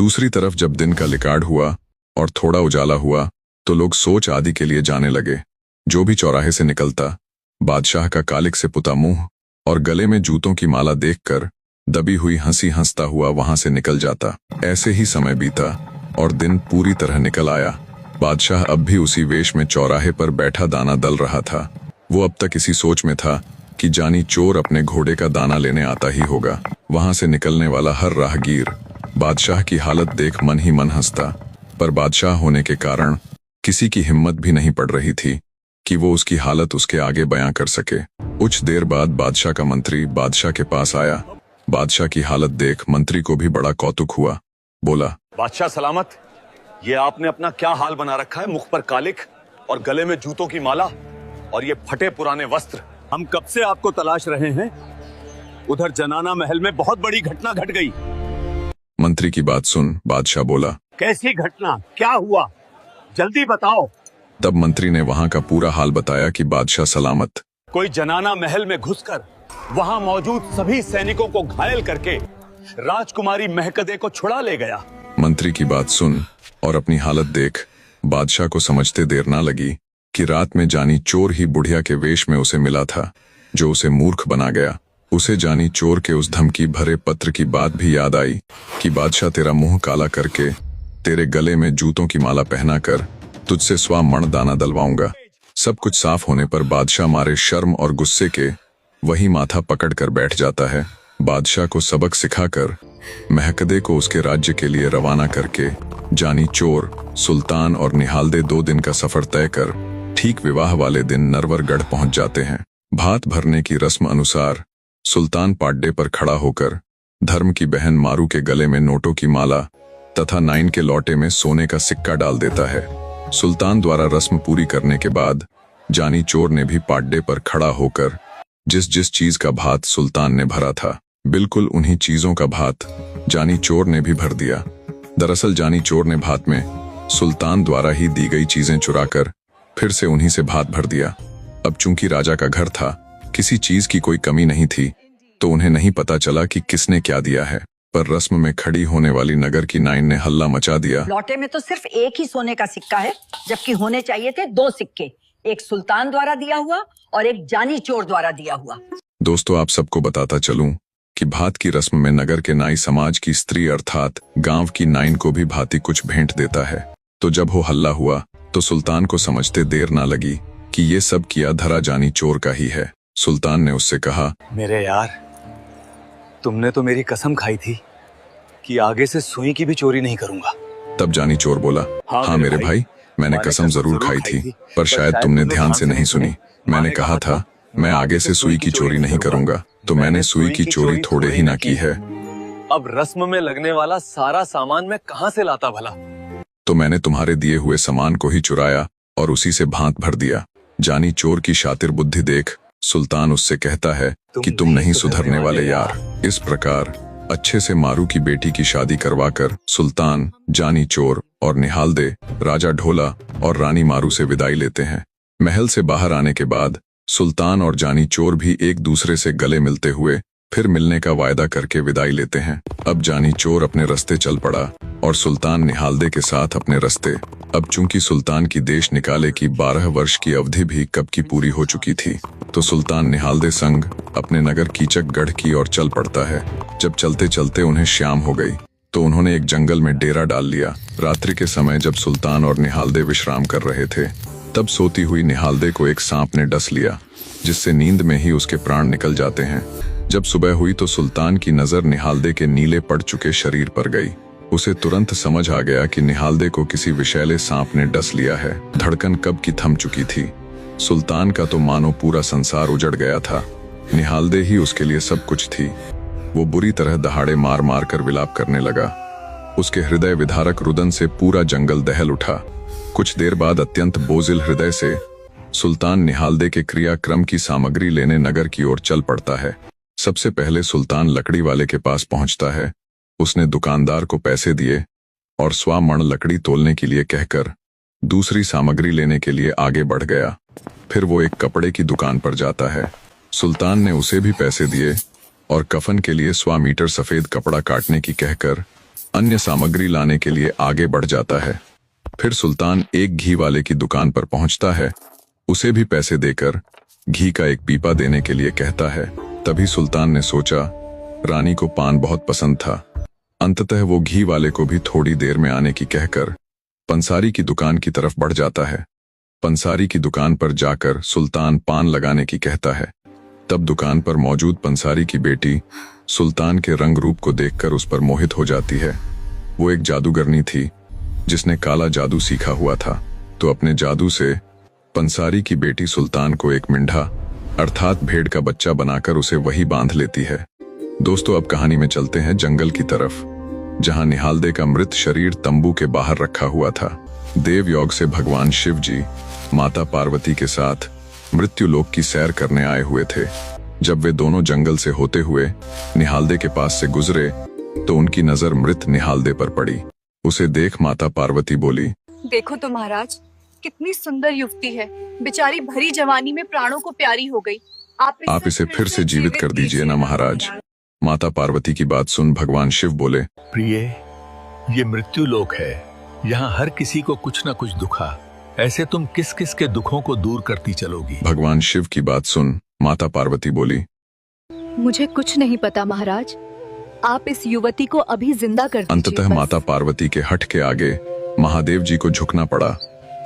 दूसरी तरफ जब दिन का लिकाड़ हुआ और थोड़ा उजाला हुआ तो लोग सोच आदि के लिए जाने लगे। जो भी चौराहे से निकलता बादशाह का कालिक से पुता मुंह और गले में जूतों की माला देखकर दबी हुई हंसी हंसता हुआ वहां से निकल जाता। ऐसे ही समय बीता और दिन पूरी तरह निकल आया। बादशाह अब भी उसी वेश में चौराहे पर बैठा दाना दल रहा था। वो अब तक इसी सोच में था कि जानी चोर अपने घोड़े का दाना लेने आता ही होगा। वहां से निकलने वाला हर राहगीर बादशाह की हालत देख मन ही मन हंसता, पर बादशाह होने के कारण किसी की हिम्मत भी नहीं पड़ रही थी कि वो उसकी हालत उसके आगे बयां कर सके। कुछ देर बाद बादशाह का मंत्री बादशाह के पास आया। बादशाह की हालत देख मंत्री को भी बड़ा कौतुक हुआ। बोला, बादशाह सलामत, ये आपने अपना क्या हाल बना रखा है। मुख पर कालिक और गले में जूतों की माला और ये फटे पुराने वस्त्र। हम कब से आपको तलाश रहे हैं। उधर जनाना महल में बहुत बड़ी घटना घट गई। मंत्री की बात सुन बादशाह बोला, कैसी घटना, क्या हुआ, जल्दी बताओ। तब मंत्री ने वहां का पूरा हाल बताया कि बादशाह सलामत। कोई जनाना महल में घुसकर वहां मौजूद सभी सैनिकों को घायल करके राजकुमारी महकदे को छुड़ा ले गया। मंत्री की बात सुन और अपनी हालत देख बादशाह को समझते देर ना लगी कि रात में जानी चोर ही बुढ़िया के वेश में उसे मिला था, जो उसे मूर्ख बना गया। उसे जानी चोर के उस धमकी भरे पत्र की बात भी याद आई कि बादशाह तेरा मुंह काला करके तेरे गले में जूतों की माला पहनाकर तुझसे स्वामण दाना दलवाऊंगा। सब कुछ साफ होने पर बादशाह मारे शर्म और गुस्से के वही माथा पकड़ कर बैठ जाता है। बादशाह को सबक सिखाकर महकदे को उसके राज्य के लिए रवाना करके जानी चोर, सुल्तान और निहालदे 2 दिन का सफर तय कर ठीक विवाह वाले दिन नरवरगढ़ पहुंच जाते हैं। भात भरने की रस्म अनुसार सुल्तान पाड्डे पर खड़ा होकर धर्म की बहन मारू के गले में नोटों की माला तथा 9 के लौटे में सोने का सिक्का डाल देता है। सुल्तान द्वारा रस्म पूरी करने के बाद जानी चोर ने भी पाड्डे पर खड़ा होकर जिस जिस चीज का भात सुल्तान ने भरा था, बिल्कुल उन्हीं चीजों का भात जानी चोर ने भी भर दिया। दरअसल जानी चोर ने भात में सुल्तान द्वारा ही दी गई चीजें चुराकर फिर से उन्हीं से भात भर दिया। अब चूंकि राजा का घर था, किसी चीज की कोई कमी नहीं थी, तो उन्हें नहीं पता चला कि किसने क्या दिया है। पर रस्म में खड़ी होने वाली नगर की 9 ने हल्ला मचा दिया। लौटे में तो सिर्फ एक ही सोने का सिक्का है, जबकि होने चाहिए थे 2 सिक्के, एक सुल्तान द्वारा दिया हुआ और एक जानी चोर द्वारा दिया हुआ। दोस्तों, आप सबको बताता चलूं कि भात की रस्म में नगर के नाई समाज की स्त्री अर्थात गांव की 9 को भी भांति कुछ भेंट देता है। तो जब हो हल्ला हुआ तो सुल्तान को समझते देर ना लगी कि ये सब किया धरा जानी चोर का ही है। सुल्तान ने उससे कहा, मेरे यार, तुमने तो मेरी कसम खाई थी कि आगे से सुई की भी चोरी नहीं करूंगा। तब जानी चोर बोला, हाँ मेरे भाई, मैंने कसम जरूर खाई थी, पर शायद तुमने ध्यान से नहीं सुनी। मैंने कहा था मैं आगे से सुई की चोरी नहीं करूंगा, तो मैंने सुई की चोरी थोड़े ही ना की है। अब रस्म में लगने वाला सारा सामान मैं कहां से लाता भला। तो मैंने तुम्हारे दिए हुए सामान को ही चुराया और उसी से भात भर दिया। जानी चोर की शातिर बुद्धि देख सुल्तान उससे कहता है कि तुम नहीं सुधरने वाले यार। इस प्रकार अच्छे से मारू की बेटी की शादी करवाकर सुल्तान, जानी चोर और निहालदे राजा ढोला और रानी मारू से विदाई लेते हैं। महल से बाहर आने के बाद सुल्तान और जानी चोर भी एक दूसरे से गले मिलते हुए फिर मिलने का वायदा करके विदाई लेते हैं। अब जानी चोर अपने रास्ते चल पड़ा और सुल्तान निहालदे के साथ अपने रास्ते। अब चूंकि सुल्तान की देश निकाले की 12 वर्ष की अवधि भी कब की पूरी हो चुकी थी, तो सुल्तान निहालदे संग अपने नगर कीचकगढ़ की ओर चल पड़ता है। जब चलते चलते उन्हें शाम हो गई तो उन्होंने एक जंगल में डेरा डाल लिया। रात्रि के समय जब सुल्तान और निहालदे विश्राम कर रहे थे, तब सोती हुई निहालदे को एक सांप ने डस लिया, जिससे नींद में ही उसके प्राण निकल जाते हैं। जब सुबह हुई तो सुल्तान की नजर निहालदे के नीले पड़ चुके शरीर पर गई। उसे तुरंत समझ आ गया कि निहालदे को किसी विषैले सांप ने डस लिया है। धड़कन कब की थम चुकी थी। सुल्तान का तो मानो पूरा संसार उजड़ गया था। निहालदे ही उसके लिए सब कुछ थी। वो बुरी तरह दहाड़े मार मार कर विलाप करने लगा। उसके हृदय विदारक रुदन से पूरा जंगल दहल उठा। कुछ देर बाद अत्यंत बोझिल हृदय से सुल्तान निहालदे के क्रियाक्रम की सामग्री लेने नगर की ओर चल पड़ता है। सबसे पहले सुल्तान लकड़ी वाले के पास पहुंचता है। उसने दुकानदार को पैसे दिए और स्वामण लकड़ी तोलने के लिए कहकर दूसरी सामग्री लेने के लिए आगे बढ़ गया। फिर वो एक कपड़े की दुकान पर जाता है। सुल्तान ने उसे भी पैसे दिए और कफन के लिए 100 मीटर सफेद कपड़ा काटने की कहकर अन्य सामग्री लाने के लिए आगे बढ़ जाता है। फिर सुल्तान एक घी वाले की दुकान पर पहुंचता है। उसे भी पैसे देकर घी का एक पीपा देने के लिए कहता है। तभी सुल्तान ने सोचा, रानी को पान बहुत पसंद था। अंततः वो घी वाले को भी थोड़ी देर में आने की कहकर पंसारी की दुकान की तरफ बढ़ जाता है। पंसारी की दुकान पर जाकर सुल्तान पान लगाने की कहता है। तब दुकान पर मौजूद पंसारी की बेटी सुल्तान के रंग रूप को देखकर उस पर मोहित हो जाती है। वो एक जादूगरनी थी जिसने काला जादू सीखा हुआ था, तो अपने जादू से पंसारी की बेटी सुल्तान को एक मिंढा अर्थात भेड़ का बच्चा बनाकर उसे वही बांध लेती है। दोस्तों, अब कहानी में चलते हैं जंगल की तरफ, जहां निहालदे का मृत शरीर तंबू के बाहर रखा हुआ था। देव योग से भगवान शिव जी माता पार्वती के साथ मृत्यु लोक की सैर करने आए हुए थे। जब वे दोनों जंगल से होते हुए निहालदे के पास से गुजरे तो उनकी नजर मृत निहालदे पर पड़ी। उसे देख माता पार्वती बोली, देखो तो महाराज, कितनी सुंदर युवती है, बेचारी भरी जवानी में प्राणों को प्यारी हो गई। आप इसे फिर से जीवित कर दीजिए ना महाराज। माता पार्वती की बात सुन भगवान शिव बोले, प्रिय, ये मृत्यु लोक है, यहाँ हर किसी को कुछ न कुछ दुखा, ऐसे तुम किस किस के दुखों को दूर करती चलोगी। भगवान शिव की बात सुन माता पार्वती बोली, मुझे कुछ नहीं पता महाराज, आप इस युवती को अभी जिंदा कर दीजिए। अंततः माता पार्वती के हठ के आगे महादेव जी को झुकना पड़ा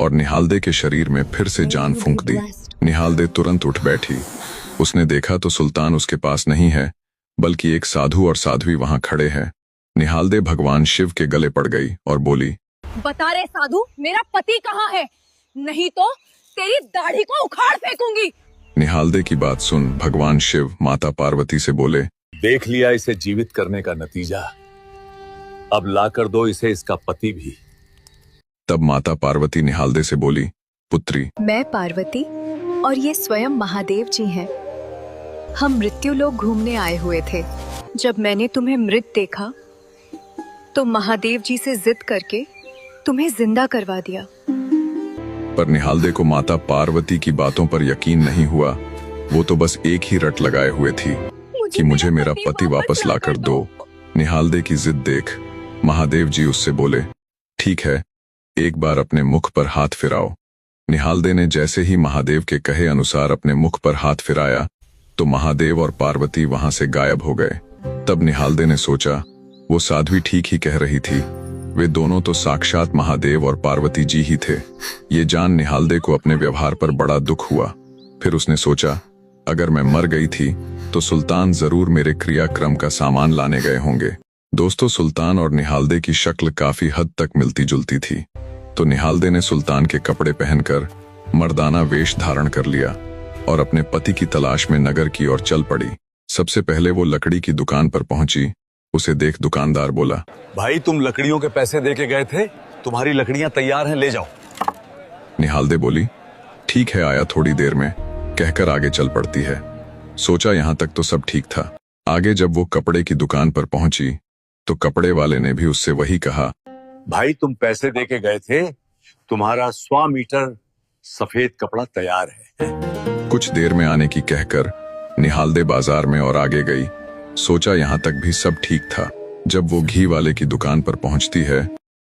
और निहालदे के शरीर में फिर से जान फूंक दी। निहालदे तुरंत उठ बैठी। उसने देखा तो सुल्तान उसके पास नहीं है, बल्कि एक साधु और साध्वी वहां खड़े हैं। निहालदे भगवान शिव के गले पड़ गई और बोली, बता रे साधु, मेरा पति कहाँ है? नहीं तो तेरी दाढ़ी को उखाड़ फेंकूंगी। निहालदे की बात सुन भगवान शिव माता पार्वती से बोले, देख लिया इसे जीवित करने का नतीजा, अब लाकर दो इसे इसका पति भी। तब माता पार्वती निहालदे से बोली, पुत्री, मैं पार्वती और ये स्वयं महादेव जी हैं। हम मृत्यु लोक घूमने आए हुए थे। जब मैंने तुम्हें मृत देखा तो महादेव जी से जिद करके तुम्हें जिंदा करवा दिया। पर निहालदे को माता पार्वती की बातों पर यकीन नहीं हुआ। वो तो बस एक ही रट लगाए हुए थी कि मुझे मेरा पति वापस लाकर दो। निहालदे की जिद देख महादेव जी उससे बोले, ठीक है, एक बार अपने मुख पर हाथ फिराओ। निहालदे ने जैसे ही महादेव के कहे अनुसार अपने मुख पर हाथ फिराया तो महादेव और पार्वती वहां से गायब हो गए। तब निहालदे ने सोचा, वो साध्वी ठीक ही कह रही थी, वे दोनों तो साक्षात महादेव और पार्वती जी ही थे। ये जान निहालदे को अपने व्यवहार पर बड़ा दुख हुआ। फिर उसने सोचा, अगर मैं मर गई थी तो सुल्तान जरूर मेरे क्रियाक्रम का सामान लाने गए होंगे। दोस्तों, सुल्तान और निहालदे की शक्ल काफी हद तक मिलती जुलती थी, तो निहालदे ने सुल्तान के कपड़े पहनकर मर्दाना वेश धारण कर लिया और अपने पति की तलाश में नगर की ओर चल पड़ी। सबसे पहले वो लकड़ी की दुकान पर पहुंची। उसे देख दुकानदार बोला, भाई तुम लकड़ियों के पैसे दे के गए थे, तुम्हारी लकड़ियां तैयार हैं, ले जाओ। निहालदे बोली, ठीक है, आया थोड़ी देर में, कहकर आगे चल पड़ती है। सोचा यहाँ तक तो सब ठीक था। आगे जब वो कपड़े की दुकान पर पहुंची तो कपड़े वाले ने भी उससे वही कहा, भाई तुम पैसे दे के गए थे, तुम्हारा 100 मीटर सफेद कपड़ा तैयार है। कुछ देर में आने की कहकर निहालदे बाजार में और आगे गई। सोचा यहाँ तक भी सब ठीक था। जब वो घी वाले की दुकान पर पहुंचती है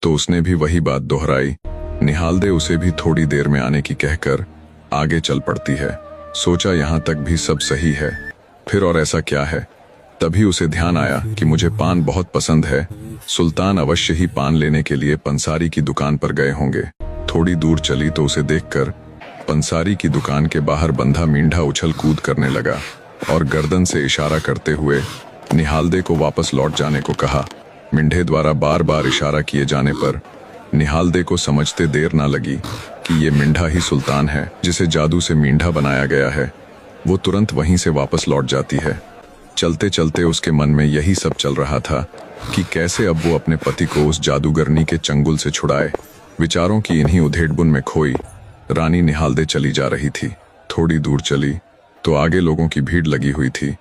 तो उसने भी वही बात दोहराई। निहालदे उसे भी थोड़ी देर में आने की कहकर आगे चल पड़ती है। सोचा यहाँ तक भी सब सही है, फिर और ऐसा क्या है। तभी उसे ध्यान आया कि मुझे पान बहुत पसंद है, सुल्तान अवश्य ही पान लेने के लिए पंसारी की दुकान पर गए होंगे। थोड़ी दूर चली तो उसे देखकर पंसारी की दुकान के बाहर बंधा मींढा उछल कूद करने लगा और गर्दन से इशारा करते हुए निहालदे को वापस लौट जाने को कहा। मींढे द्वारा बार बार इशारा किए जाने पर निहालदे को समझते देर ना लगी कि ये मींढा ही सुल्तान है, जिसे जादू से मींढा बनाया गया है। वो तुरंत वहीं से वापस लौट जाती है। चलते चलते उसके मन में यही सब चल रहा था कि कैसे अब वो अपने पति को उस जादूगरनी के चंगुल से छुड़ाए। विचारों की इन्हीं उधेड़बुन में खोई रानी निहालदे चली जा रही थी। थोड़ी दूर चली तो आगे लोगों की भीड़ लगी हुई थी।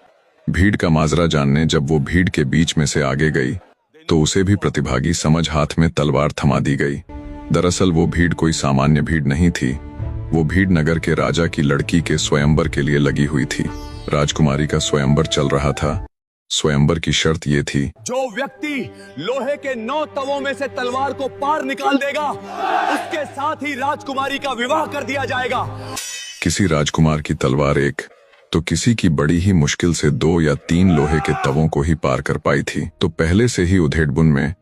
भीड़ का माजरा जानने जब वो भीड़ के बीच में से आगे गई तो उसे भी प्रतिभागी समझ हाथ में तलवार थमा दी गई। दरअसल वो भीड़ कोई सामान्य भीड़ नहीं थी। वो भीड़ नगर के राजा की लड़की के स्वयंवर के लिए लगी हुई थी। राजकुमारी का स्वयंवर चल रहा था। स्वयंवर की शर्त ये थी, जो व्यक्ति लोहे के 9 तवों में से तलवार को पार निकाल देगा, उसके साथ ही राजकुमारी का विवाह कर दिया जाएगा। किसी राजकुमार की तलवार एक तो किसी की बड़ी ही मुश्किल से 2 या 3 लोहे के तवों को ही पार कर पाई थी। तो पहले से ही उधेड़बुन में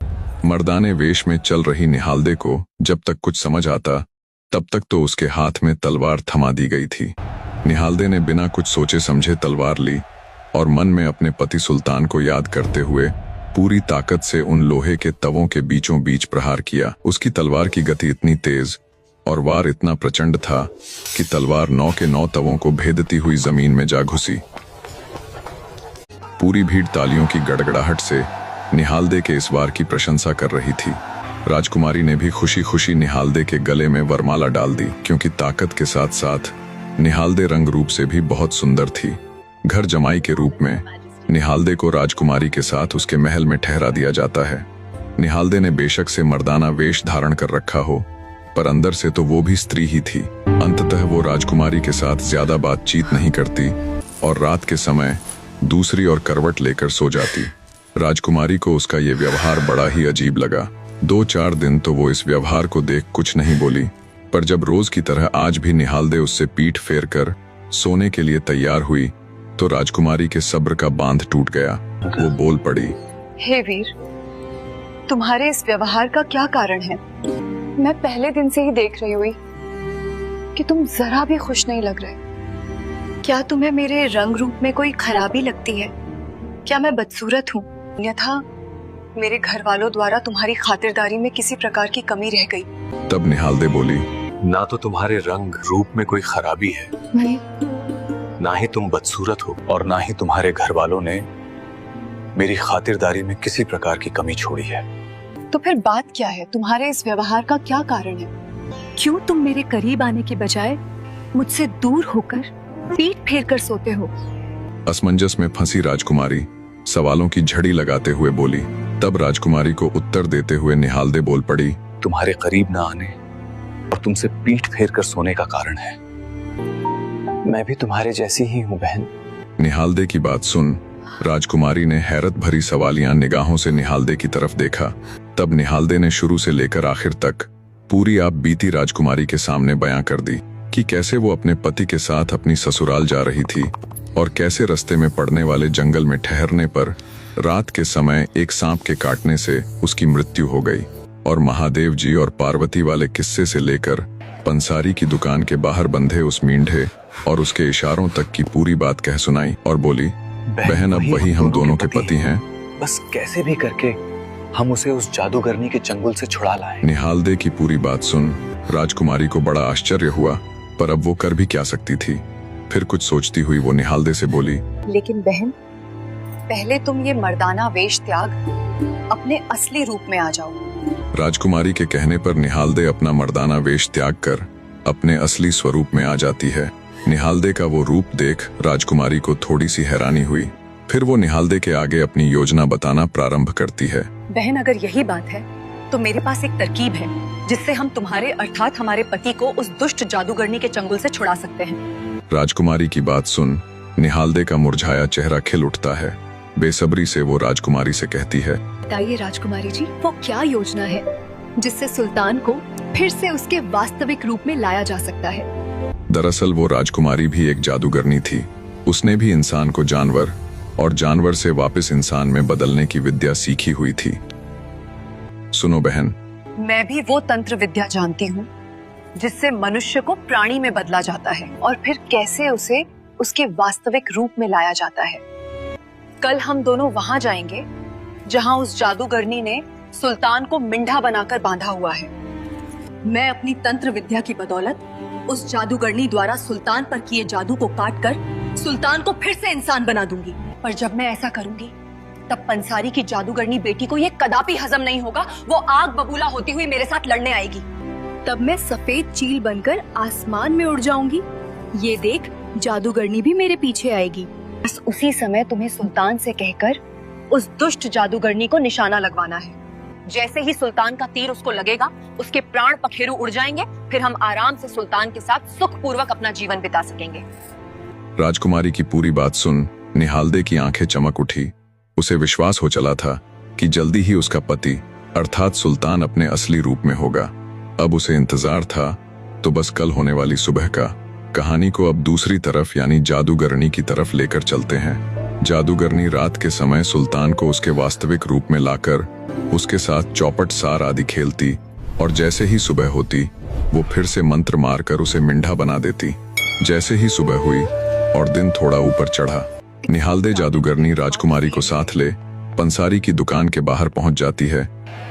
मर्दाने वेश में चल रही निहालदे को जब तक कुछ समझ आता तब तक तो उसके हाथ में तलवार थमा दी गई थी। निहालदे ने बिना कुछ सोचे समझे तलवार ली और मन में अपने पति सुल्तान को याद करते हुए पूरी ताकत से उन लोहे के तवों के बीचों बीच प्रहार किया। उसकी तलवार की गति इतनी तेज और वार इतना प्रचंड था कि तलवार 9 के 9 तवों को भेदती हुई जमीन में जा घुसी। पूरी भीड़ तालियों की गड़गड़ाहट से निहालदे के इस वार की प्रशंसा कर रही थी। राजकुमारी ने भी खुशी खुशी निहालदे के गले में वरमाला डाल दी, क्योंकि ताकत के साथ साथ निहालदे रंग रूप से भी बहुत सुंदर थी। घर जमाई के रूप में निहालदे को राजकुमारी के साथ उसके महल में ठहरा दिया जाता है। निहालदे ने बेशक से मर्दाना वेश धारण कर रखा हो, पर अंदर से तो वो भी स्त्री ही थी। अंततः वो राजकुमारी के साथ ज्यादा बातचीत नहीं करती और रात के समय दूसरी ओर करवट लेकर सो जाती। राजकुमारी को उसका ये व्यवहार बड़ा ही अजीब लगा। 2-4 दिन तो वो इस व्यवहार को देख कुछ नहीं बोली, पर जब रोज की तरह आज भी निहालदे उससे पीठ फेर कर सोने के लिए तैयार हुई तो राजकुमारी के सब्र का बांध टूट गया। वो बोल पड़ी, हे वीर, तुम्हारे इस व्यवहार का क्या कारण है? मैं पहले दिन से ही देख रही हुई कि तुम जरा भी खुश नहीं लग रहे। क्या तुम्हें मेरे रंग रूप में कोई खराबी लगती है? क्या मैं बदसूरत हूँ? अन्यथा मेरे घर वालों द्वारा तुम्हारी खातिरदारी में किसी प्रकार की कमी रह गई? तब निहालदे बोली, ना तो तुम्हारे रंग रूप में कोई खराबी है, ना ही तुम बदसूरत हो, और ना ही तुम्हारे घर वालों ने मेरी खातिरदारी में किसी प्रकार की कमी छोड़ी है। तो फिर बात क्या है? तुम्हारे इस व्यवहार का क्या कारण है? क्यों तुम मेरे करीब आने के बजाय मुझसे दूर होकर पीठ फेर कर सोते हो? असमंजस में फंसी राजकुमारी सवालों की झड़ी लगाते हुए बोली। तब राजकुमारी को उत्तर देते हुए निहालदे बोल पड़ी, तुम्हारे करीब ना आने और तुमसे पीठ फेर कर सोने का कारण है, मैं भी तुम्हारे जैसी ही हूँ बहन। निहालदे की बात सुन राजकुमारी ने हैरत भरी सवालियां निगाहों से निहालदे की तरफ देखा। तब निहालदे ने शुरू से लेकर आखिर तक पूरी आप बीती राजकुमारी के सामने बयां कर दी कि कैसे वो अपने पति के साथ अपनी ससुराल जा रही थी और कैसे रास्ते में पड़ने वाले जंगल में ठहरने पर रात के समय एक सांप के काटने से उसकी मृत्यु हो गई, और महादेव जी और पार्वती वाले किस्से से लेकर पंसारी की दुकान के बाहर बंधे उस मींढे और उसके इशारों तक की पूरी बात कह सुनाई और बोली, बहन अब वही हम दोनों के पति हैं। बस कैसे भी करके हम उसे उस जादूगरनी के चंगुल से छुड़ा लाएं। निहालदे की पूरी बात सुन राजकुमारी को बड़ा आश्चर्य हुआ, पर अब वो कर भी क्या सकती थी। फिर कुछ सोचती हुई वो निहालदे से बोली, लेकिन बहन, पहले तुम ये मर्दाना वेश त्याग अपने असली रूप में आ जाओ। राजकुमारी के कहने पर निहालदे अपना मर्दाना वेश त्याग कर अपने असली स्वरूप में आ जाती है। निहालदे का वो रूप देख राजकुमारी को थोड़ी सी हैरानी हुई। फिर वो निहालदे के आगे अपनी योजना बताना प्रारंभ करती है। बहन, अगर यही बात है तो मेरे पास एक तरकीब है जिससे हम तुम्हारे अर्थात हमारे पति को उस दुष्ट जादूगरनी के चंगुल से छुड़ा सकते हैं। राजकुमारी की बात सुन निहालदे का मुरझाया चेहरा खिल उठता है। बेसब्री से वो राजकुमारी से कहती है, बताइए राजकुमारी जी, वो क्या योजना है जिससे सुल्तान को फिर से उसके वास्तविक रूप में लाया जा सकता है? दरअसल वो राजकुमारी भी एक जादूगरनी थी। उसने भी इंसान को जानवर और जानवर से वापस इंसान में बदलने की विद्या सीखी हुई थी। सुनो बहन, मैं भी वो तंत्र विद्या जानती हूँ जिससे मनुष्य को प्राणी में बदला जाता है और फिर कैसे उसे उसके वास्तविक रूप में लाया जाता है। कल हम दोनों वहां जाएंगे जहां उस जादूगरनी ने सुल्तान को मिंढा बनाकर बांधा हुआ है। मैं अपनी तंत्र विद्या की बदौलत उस जादूगरनी द्वारा सुल्तान पर किए जादू को काटकर सुल्तान को फिर से इंसान बना दूंगी। पर जब मैं ऐसा करूंगी तब पंसारी की जादूगरनी बेटी को ये कदापि हजम नहीं होगा। वो आग बबूला होती हुई मेरे साथ लड़ने आएगी। तब मैं सफेद चील बनकर आसमान में उड़ जाऊंगी। ये देख जादूगरनी भी मेरे पीछे आएगी। बस उसी समय तुम्हें सुल्तान से कहकर उस दुष्ट जादूगरनी को निशाना लगवाना है। जैसे ही सुल्तान का तीर उसको लगेगा, उसके प्राण पखेरु उड़ जाएंगे। फिर हम आराम से सुल्तान के साथ सुखपूर्वक अपना जीवन बिता सकेंगे। राजकुमारी की पूरी बात सुन निहालदे की आंखें चमक उठी उसे विश्वास हो चला था कि जल्दी ही उसका पति अर्थात सुल्तान अपने असली रूप में होगा। अब उसे इंतजार था तो बस कल होने वाली सुबह का। कहानी को अब दूसरी तरफ यानी जादूगरनी की तरफ लेकर चलते हैं। जादूगरनी रात के समय सुल्तान को उसके वास्तविक रूप में लाकर उसके साथ चौपट सार आदि खेलती और जैसे ही सुबह होती वो फिर से मंत्र मारकर उसे मिंढा बना देती। जैसे ही सुबह हुई और दिन थोड़ा ऊपर चढ़ा, निहालदे जादूगरनी राजकुमारी को साथ ले पंसारी की दुकान के बाहर पहुंच जाती है,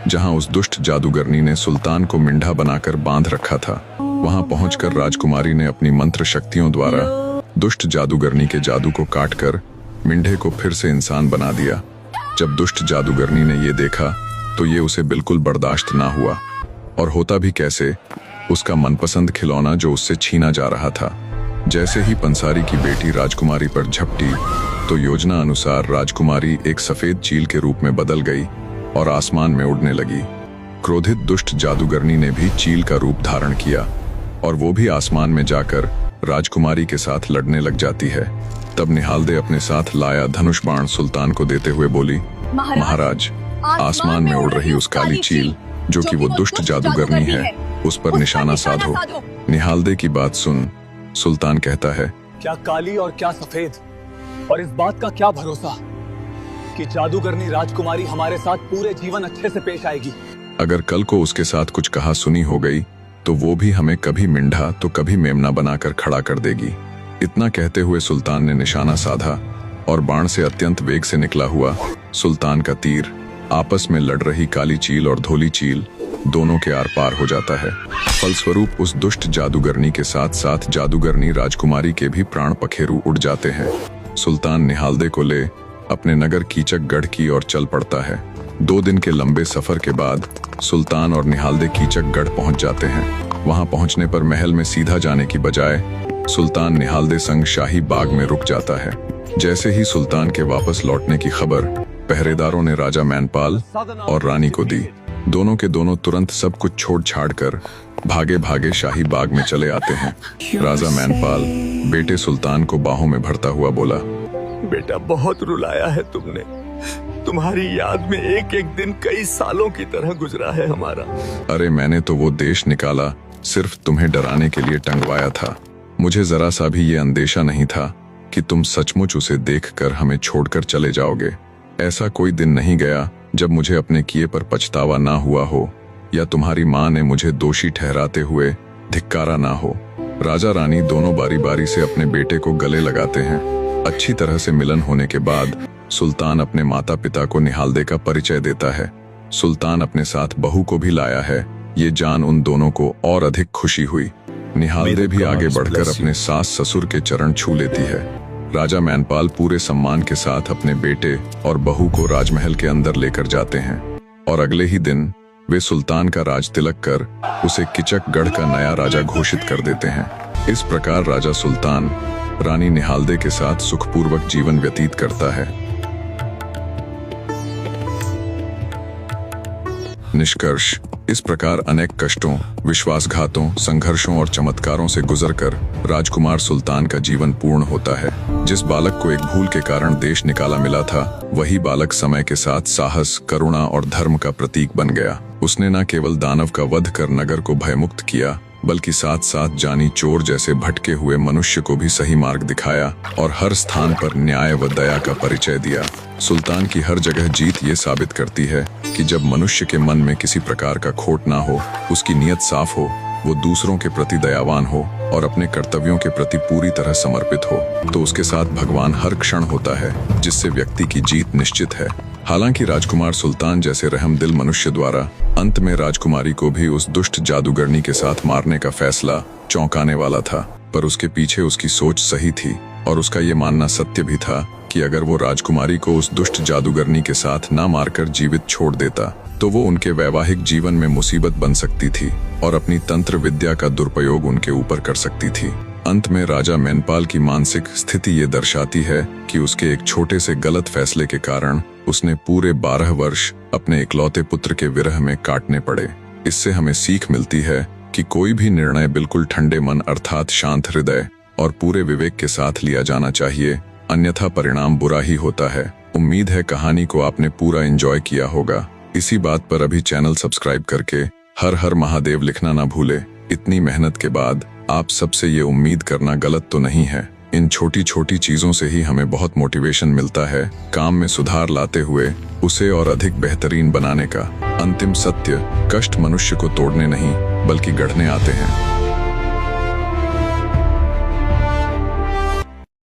जहां उस दुष्ट जादूगरनी ने सुल्तान को मिंढा बनाकर बांध रखा था। वहां पहुंचकर राजकुमारी ने अपनी मंत्र शक्तियों द्वारा दुष्ट जादूगरनी के जादू को काटकर मिंढे को फिर से इंसान बना दिया। जब दुष्ट जादूगरनी ने ये देखा तो ये उसे बिल्कुल बर्दाश्त ना हुआ, और होता भी कैसे, उसका मनपसंद खिलौना जो उससे छीना जा रहा था। जैसे ही पंसारी की बेटी राजकुमारी पर झपटी तो योजना अनुसार राजकुमारी एक सफेद चील के रूप में बदल गई और आसमान में उड़ने लगी। क्रोधित दुष्ट जादूगरनी ने भी चील का रूप धारण किया और वो भी आसमान में जाकर राजकुमारी के साथ लड़ने लग जाती है। तब निहालदे अपने साथ लाया धनुष बाण सुल्तान को देते हुए बोली, महाराज, आसमान में उड़ रही उस काली चील जो कि वो दुष्ट जादूगरनी है, उस पर निशाना साधो। निहालदे की बात सुन सुल्तान कहता है, क्या काली और क्या सफेद, और इस बात का क्या भरोसा कि जादूगरनी राजकुमारी हमारे साथ पूरे जीवन अच्छे से पेश आएगी। अगर कल को उसके साथ कुछ कहा सुनी हो गई तो वो भी हमें कभी मिंढा तो कभी मेमना बनाकर खड़ा कर देगी। इतना कहते हुए सुल्तान ने निशाना साधा और बाण से अत्यंत वेग से निकला हुआ सुल्तान का तीर आपस में लड़ रही काली चील और धोली चील दोनों के आर पार हो जाता है। फलस्वरूप उस दुष्ट जादूगरनी के साथ साथ जादूगरनी राजकुमारी के भी प्राण पखेरु उड़ जाते हैं। सुल्तान निहालदे को ले अपने नगर कीचकगढ़ की ओर चल पड़ता है। 2 दिन के लंबे सफर के बाद सुल्तान और निहालदे कीचकगढ़ पहुंच जाते हैं। वहां पहुंचने पर महल में सीधा जाने की बजाय सुल्तान निहालदे संग शाही बाग में रुक जाता है। जैसे ही सुल्तान के वापस लौटने की खबर पहरेदारों ने राजा मैनपाल और रानी को दी, दोनों के दोनों तुरंत सब कुछ छोड़ छाड़ कर भागे भागे शाही बाग में चले आते हैं। राजा मैनपाल बेटे सुल्तान को बाहों में भरता हुआ बोला, बेटा, बहुत रुलाया है तुमने। तुम्हारी याद में एक एक दिन कई सालों की तरह गुजरा है हमारा। अरे मैंने तो वो देश निकाला सिर्फ तुम्हें डराने के लिए टंगवाया था। मुझे जरा सा भी ये अंदेशा नहीं था कि तुम सचमुच उसे देखकर हमें छोड़कर चले जाओगे। ऐसा कोई दिन नहीं गया जब मुझे अपने किए पर पछतावा ना हुआ हो या तुम्हारी माँ ने मुझे दोषी ठहराते हुए धिक्कारा ना हो। राजा रानी दोनों बारी बारी से अपने बेटे को गले लगाते हैं। अच्छी तरह से मिलन होने के बाद सुल्तान अपने माता पिता को निहालदे का परिचय देता है। सुल्तान अपने साथ बहू को भी लाया है। ये जान उन दोनों को और अधिक खुशी हुई। निहालदे भी आगे बढ़कर अपने सास ससुर के चरण छू लेती है। राजा मैनपाल पूरे सम्मान के साथ अपने बेटे और बहू को राजमहल के अंदर लेकर जाते हैं और अगले ही दिन वे सुल्तान का राज तिलक कर उसे कीचकगढ़ का नया राजा घोषित कर देते हैं। इस प्रकार राजा सुल्तान रानी निहालदे के साथ सुखपूर्वक जीवन व्यतीत करता है। निष्कर्ष, इस प्रकार अनेक कष्टों, विश्वासघातों, संघर्षों और चमत्कारों से गुजरकर राजकुमार सुल्तान का जीवन पूर्ण होता है। जिस बालक को एक भूल के कारण देश निकाला मिला था, वही बालक समय के साथ साहस, करुणा और धर्म का प्रतीक बन गया। उसने न केवल दानव का वध कर नगर को भयमुक्त किया, बल्कि साथ साथ जानी चोर जैसे भटके हुए मनुष्य को भी सही मार्ग दिखाया और हर स्थान पर न्याय व दया का परिचय दिया। सुल्तान की हर जगह जीत ये साबित करती है कि जब मनुष्य के मन में किसी प्रकार का खोट ना हो, उसकी नीयत साफ हो, वो दूसरों के प्रति दयावान हो और अपने कर्तव्यों के प्रति पूरी तरह समर्पित हो, तो उसके साथ भगवान हर क्षण होता है, जिससे व्यक्ति की जीत निश्चित है। हालांकि राजकुमार सुल्तान जैसे रहमदिल मनुष्य द्वारा अंत में राजकुमारी को भी उस दुष्ट जादूगरनी के साथ मारने का फैसला चौंकाने वाला था, पर उसके पीछे उसकी सोच सही थी और उसका ये मानना सत्य भी था कि अगर वो राजकुमारी को उस दुष्ट जादूगरनी के साथ ना मारकर जीवित छोड़ देता तो वो उनके वैवाहिक जीवन में मुसीबत बन सकती थी और अपनी तंत्र विद्या का दुरुपयोग उनके ऊपर कर सकती थी। अंत में राजा मैनपाल की मानसिक स्थिति ये दर्शाती है कि उसके एक छोटे से गलत फैसले के कारण उसने पूरे 12 वर्ष अपने इकलौते पुत्र के विरह में काटने पड़े। इससे हमें सीख मिलती है कि कोई भी निर्णय बिल्कुल ठंडे मन अर्थात शांत हृदय और पूरे विवेक के साथ लिया जाना चाहिए, अन्यथा परिणाम बुरा ही होता है। उम्मीद है कहानी को आपने पूरा एंजॉय किया होगा। इसी बात पर अभी चैनल सब्सक्राइब करके हर हर महादेव लिखना ना भूले। इतनी मेहनत के बाद आप सबसे ये उम्मीद करना गलत तो नहीं है। इन छोटी छोटी चीजों से ही हमें बहुत मोटिवेशन मिलता है काम में सुधार लाते हुए उसे और अधिक बेहतरीन बनाने का। अंतिम सत्य, कष्ट मनुष्य को तोड़ने नहीं बल्कि गढ़ने आते हैं।